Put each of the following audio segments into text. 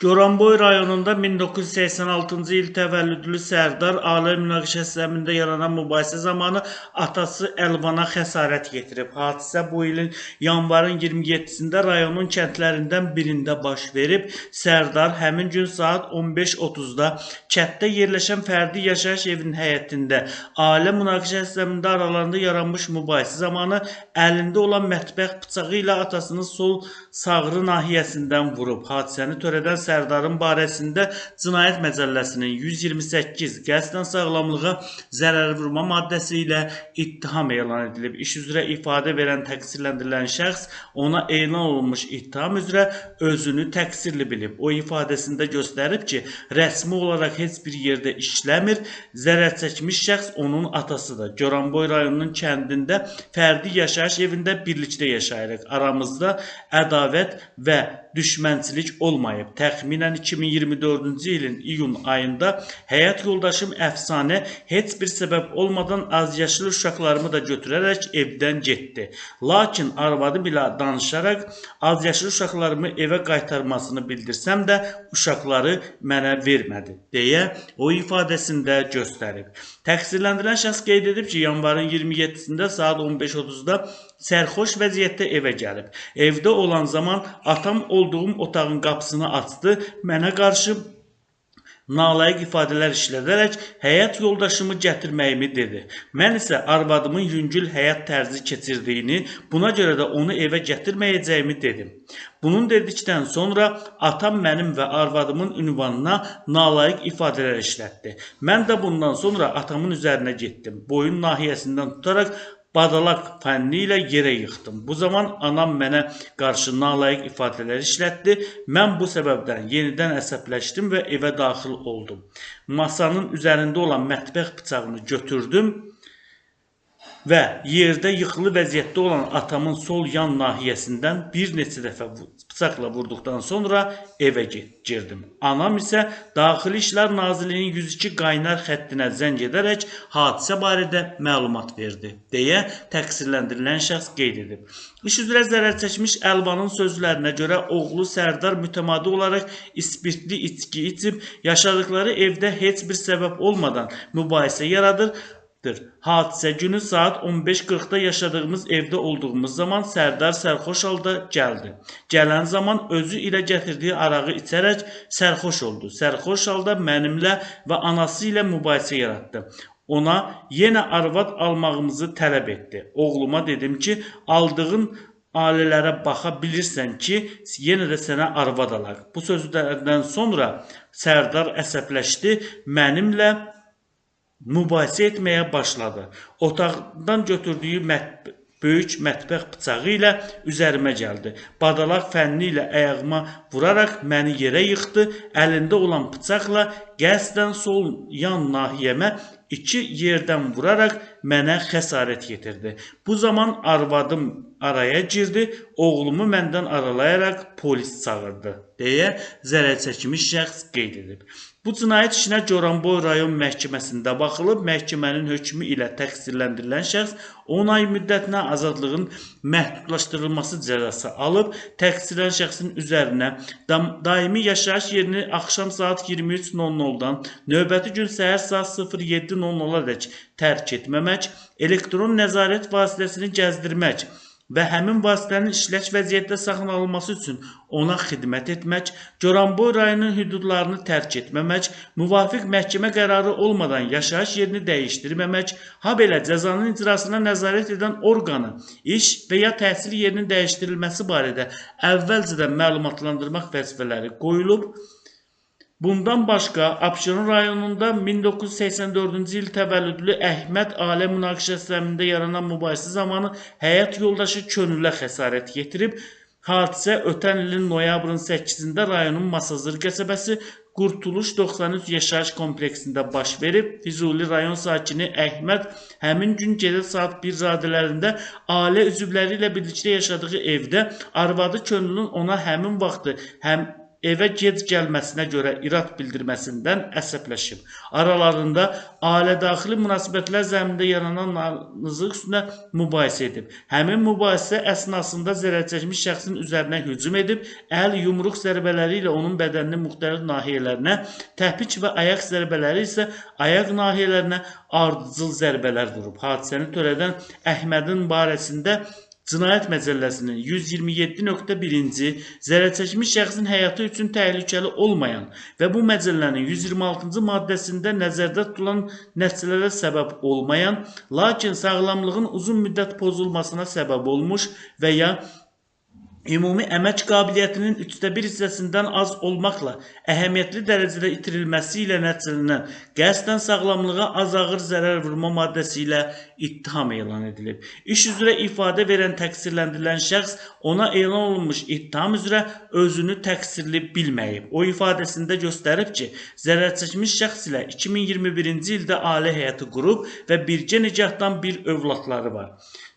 Goranboy rayonunda 1986-cı il təvəllüdlü Sərdar ailə münaqişə sistemində yaranan mübahisə zamanı atası Əlvana xəsarət yetirib. Hadisə bu ilin yanvarın 27-sində rayonun kəndlərindən birində baş verib. Sərdar həmin gün saat 15:30-da kənddə yerləşən fərdi yaşayış evinin həyətində ailə münaqişə sistemində aralarında yaranmış mübahisə zamanı əlində olan mətbəx bıçağı ilə atasının sol sağrı nahiyəsindən vurub. Hadisəni törədən Sərdarın barəsində Cinayət Məcəlləsinin 128 qəsdən sağlamlığa zərər vurma maddəsi ilə ittiham elan edilib. İş üzrə ifadə verən təqsirləndirilən şəxs ona elan olunmuş ittiham üzrə özünü təqsirli bilib. O ifadəsində göstərib ki, rəsmi olaraq heç bir yerdə işləmir. Zərər çəkmiş şəxs onun atasıdır. Goranboy rayonunun kəndində fərdi yaşayış evində birlikdə yaşayırıq. Aramızda ədavət və düşmənçilik olmayıb. Təxminən 2024-cü ilin iyun ayında həyat yoldaşım Əfsanə heç bir səbəb olmadan azyaşlı uşaqlarımı da götürərək evdən getdi. Lakin arvadım ilə danışaraq azyaşlı uşaqlarımı evə qaytarmasını bildirsəm də uşaqları mənə vermədi deyə o ifadəsində göstərib. Təqsirləndirilən şəxs qeyd edib ki, yanvarın 27-sində saat 15:30-da sərxoş vəziyyətdə evə gəlib. Evdə olan zaman atam olduğum otağın qapısını açdı, mənə qarşı nalayiq ifadələr işlədərək həyat yoldaşımı gətirməyimi dedi. Mən isə arvadımın yüngül həyat tərzi keçirdiyini, buna görə də onu evə gətirməyəcəyimi dedim. Bunun dedikdən sonra atam mənim və arvadımın ünvanına nalayiq ifadələr işlətdi. Mən də bundan sonra atamın üzərinə getdim. Boyun nahiyəsindən tutaraq badalaq fənni ilə yerə yıxdım. Bu zaman anam mənə qarşı nalayiq ifadələr işlətdi. Mən bu səbəbdən yenidən əsəbləşdim və evə daxil oldum. Masanın üzərində olan mətbəx bıçağını götürdüm və yerdə yıxılı vəziyyətdə olan atamın sol yan nahiyəsindən bir neçə dəfə bıçaqla vurduqdan sonra evə girdim. Anam isə Daxili İşlər Nazirliyinin 102 qaynar xəttinə zəng edərək hadisə barədə məlumat verdi, deyə təqsirləndirilən şəxs qeyd edib. İş üzrə zərər çəkmiş Əlvanın sözlərinə görə oğlu Sərdar mütəmadi olaraq ispirtli içki içib, yaşadıkları evdə heç bir səbəb olmadan mübahisə yaradır. Hadisə günü saat 15:40-da yaşadığımız evdə olduğumuz zaman Sərdar sərxoş halda gəldi. Gələn zaman özü ilə gətirdiyi arağı içərək sərxoş oldu. Sərxoş halda mənimlə və anası ilə mübahisə yaratdı. Ona yenə arvad almağımızı tələb etdi. Oğluma dedim ki, aldığın ailələrə baxa bilirsən ki, yenə də sənə arvad alaq. Bu sözlərdən sonra Sərdar əsəbləşdi, mənimlə mübahisə etməyə başladı. Otaqdan götürdüyü böyük mətbəx bıçağı ilə üzərimə gəldi. Badalaq fənni ilə ayağıma vuraraq məni yerə yıxdı. Əlində olan bıçaqla qəsdən sol yan nahiyəmə 2 yerdən vuraraq mənə xəsarət yetirdi. Bu zaman arvadım araya girdi, oğlumu məndən aralayaraq polis çağırdı, deyə zərər çəkmiş şəxs qeyd edib. Bu cinayət işinə Goranboy rayon məhkəməsində baxılıb, məhkəmənin hökmü ilə təqsirləndirilən şəxs 10 ay müddətinə azadlığın məhdudlaşdırılması cəzası alıb, təqsirləndirilən şəxsin üzərinə daimi yaşayış yerini axşam saat 23:00-dan növbəti gün səhər saat 07:00-dək tərk etməmək, elektron nəzarət vasitəsini gəzdirmək və həmin vasitənin işlək vəziyyətdə saxlanılması üçün ona xidmət etmək, Goranboy rayonunun hüdudlarını tərk etməmək, müvafiq məhkəmə qərarı olmadan yaşayış yerini dəyişdirməmək, habelə cəzanın icrasına nəzarət edən orqanı, iş və ya təhsil yerinin dəyişdirilməsi barədə əvvəlcədən məlumatlandırmaq vəzifələri qoyulub. Bundan başqa, Abşeron rayonunda 1984-cü il təvəllüdlü Əhməd ailə münaqişə sistemində yaranan mübahisə zamanı həyat yoldaşı könüllə xəsarət yetirib. Hadisə ötən ilin noyabrın 8-də rayonun Masazır qəsəbəsi Qurtuluş 93 yaşayış kompleksində baş verib. Füzuli rayon sakini Əhməd həmin gün gecə saat 1 radələrində ailə üzvləri ilə birlikdə yaşadığı evdə arvadı könlünün ona həmin vaxtı evə gec gəlməsinə görə irad bildirməsindən əsəbləşib. Aralarında ailə-daxili münasibətlər zəminində yaranan narazılıq üstünə mübahisə edib. Həmin mübahisə əsnasında zərərçəkmiş şəxsin üzərinə hücum edib, əl, yumruq zərbələri ilə onun bədəninin müxtəlif nahiyələrinə, təpik və ayaq zərbələri isə ayaq nahiyələrinə ardıcıl zərbələr vurub. Hadisəni törədən Əhmədin barəsində Cinayət Məcəlləsinin 127.1-ci zərərçəkmiş şəxsin həyatı üçün təhlükəli olmayan və bu məcəllənin 126-cı maddəsində nəzərdə tutulan nəticələrə səbəb olmayan, lakin sağlamlığın uzun müddət pozulmasına səbəb olmuş və ya ümumi əmək qabiliyyətinin 1/3 hissəsindən az olmaqla əhəmiyyətli dərəcədə itirilməsi ilə nəticələnən qəsdən sağlamlığa az ağır zərər vurma maddəsi ilə ittiham elan edilib. İş üzrə ifadə verən təqsirləndirilən şəxs ona elan olunmuş ittiham üzrə özünü təqsirli bilməyib. O ifadəsində göstərib ki, zərərçəkmiş şəxs ilə 2021-ci ildə ailə həyatı qurub və birgə nikahdan bir övladları var.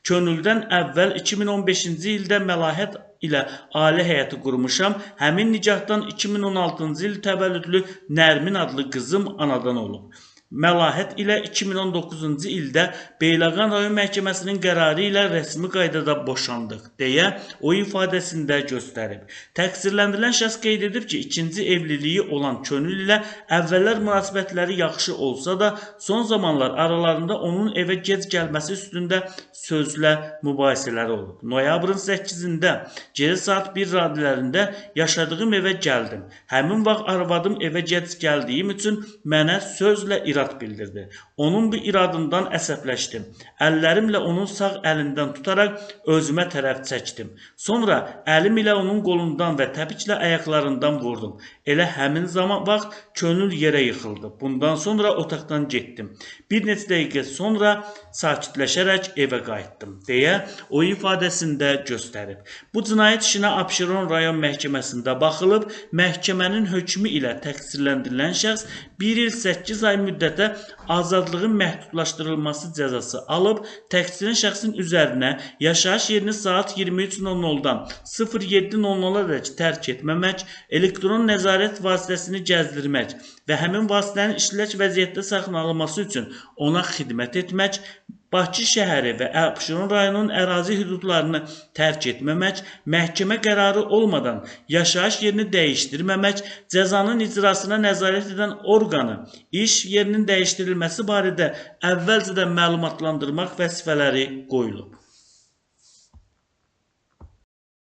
Könüldən əvvəl 2015-ci ildə Məlahət ilə ailə həyatı qurmuşam. Həmin nikahdan 2016-cı il təvəllüdlü Nərmin adlı qızım anadan olub. Məlahət ilə 2019-cu ildə Beyləqan rayon məhkəməsinin qərarı ilə rəsmi qaydada boşandıq, deyə o ifadəsində göstərib. Təqsirləndirilən şəxs qeyd edib ki, ikinci evliliyi olan könül ilə əvvəllər münasibətləri yaxşı olsa da, son zamanlar aralarında onun evə gec gəlməsi üstündə sözlə mübahisələri olub. Noyabrın 8-də gecə saat 1 radələrində yaşadığım evə gəldim. Həmin vaxt arvadım evə gec gəldiyim üçün mənə sözlə irad bildirdi. Onun bu iradından əsəbləşdim. Əllərimlə onun sağ əlindən tutaraq özümə tərəf çəkdim. Sonra əlim ilə onun qolundan və təpiklə ayaqlarından vurdum. Elə həmin zaman vaxt könül yerə yıxıldı. Bundan sonra otaqdan getdim. Bir neçə dəqiqə sonra sakitləşərək evə qayıtdım, deyə o ifadəsində göstərib. Bu cinayət işinə Abşeron rayon məhkəməsində baxılıb, məhkəmənin hökmü ilə təqsirləndirilən şəxs 1 il 8 ay müddətə azadlığın məhdudlaşdırılması cəzası alıb, təqsirləndirilən şəxsin üzərinə yaşayış yerini saat 23:00-dan 07:00-dək tərk etməmək, elektron nəzarət vasitəsini gəzdirmək və həmin vasitənin işlək vəziyyətdə saxlanılması üçün ona xidmət etmək, Bakı şəhəri və Abşeron rayonunun ərazi hüdudlarını tərk etməmək, məhkəmə qərarı olmadan yaşayış yerini dəyişdirməmək, cəzanın icrasına nəzarət edən orqanı iş yerinin dəyişdirilməsi barədə əvvəlcədən məlumatlandırmaq vəzifələri qoyulub.